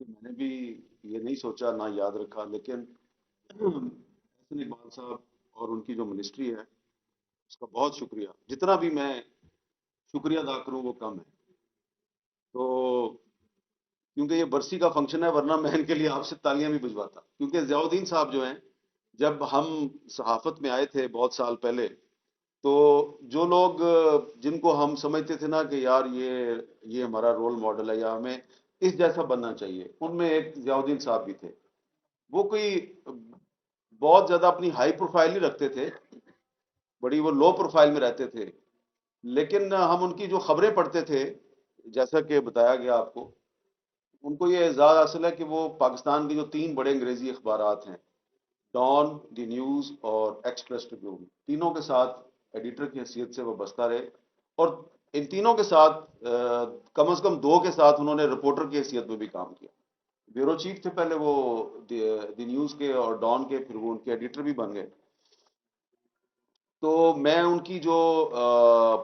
کہ میں نے بھی یہ نہیں سوچا نہ یاد رکھا، لیکن حسن اقبال صاحب اور ان کی جو منسٹری ہے اس کا بہت شکریہ، جتنا بھی میں شکریہ ادا کروں وہ کم ہے۔ تو کیونکہ یہ برسی کا فنکشن ہے، ورنہ میں ان کے لیے آپ سے تالیاں بھی بجواتا، کیونکہ ضیاء الدین صاحب جو ہیں، جب ہم صحافت میں آئے تھے بہت سال پہلے، تو جو لوگ جن کو ہم سمجھتے تھے نا کہ یار یہ ہمارا رول ماڈل ہے یا ہمیں اس جیسا بننا چاہیے، ان میں ایک ضیاء الدین صاحب بھی تھے۔ وہ کوئی بہت زیادہ اپنی ہائی پروفائل نہیں رکھتے تھے، بڑی وہ لو پروفائل میں رہتے تھے، لیکن ہم ان کی جو خبریں پڑھتے تھے، جیسا کہ بتایا گیا آپ کو، ان کو یہ اعزاز حاصل ہے کہ وہ پاکستان کے جو تین بڑے انگریزی اخبارات ہیں، ڈان، دی نیوز اور ایکسپریس ٹریبیون، تینوں کے ساتھ ایڈیٹر کی حیثیت سے وہ بستا رہے، اور ان تینوں کے ساتھ کم از کم دو کے ساتھ انہوں نے رپورٹر کی حیثیت میں بھی کام کیا۔ بیورو چیف تھے پہلے وہ دی نیوز کے اور ڈان کے، پھر وہ ان کے ایڈیٹر بھی بن گئے۔ تو میں ان کی جو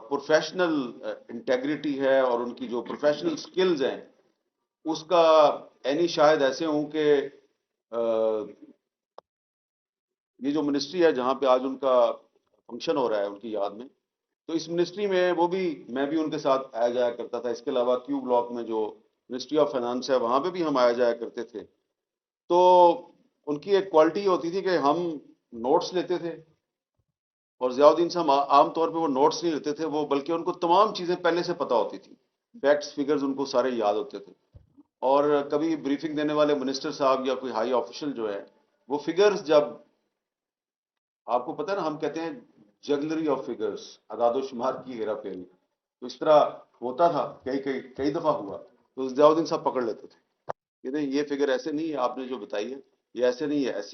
پروفیشنل انٹیگریٹی ہے اور ان کی جو پروفیشنل سکلز ہیں، اس کا عینی شاہد ایسے ہوں کہ آ، یہ جو منسٹری ہے جہاں پہ آج ان کا فنکشن ہو رہا ہے ان کی یاد میں، تو اس منسٹری میں وہ بھی، میں بھی ان کے ساتھ آیا جایا کرتا تھا۔ اس کے علاوہ کیو بلاک میں جو منسٹری آف فائنانس ہے وہاں پہ بھی ہم آیا جایا کرتے تھے۔ تو ان کی ایک کوالٹی ہوتی تھی کہ ہم نوٹس لیتے تھے، اور ضیاء الدین صاحب عام طور پہ وہ نوٹس نہیں لیتے تھے، وہ بلکہ ان کو تمام چیزیں پہلے سے پتہ ہوتی تھی، فیکٹس فگرز ان کو سارے یاد ہوتے تھے۔ اور کبھی بریفنگ دینے والے منسٹر صاحب یا کوئی ہائی آفیشل جو ہے، وہ فگرز جب، آپ کو پتہ ہے نا، ہم کہتے ہیں جگلری آف فگرز، اعداد و شمار کی ہیرا پھیری، تو اس طرح ہوتا تھا، کئی دفعہ ہوا، تو ضیاء الدین صاحب پکڑ لیتے تھے کہ نہیں یہ فگر ایسے نہیں ہے، آپ نے جو بتائی ہے یہ ایسے نہیں ہے، ایسے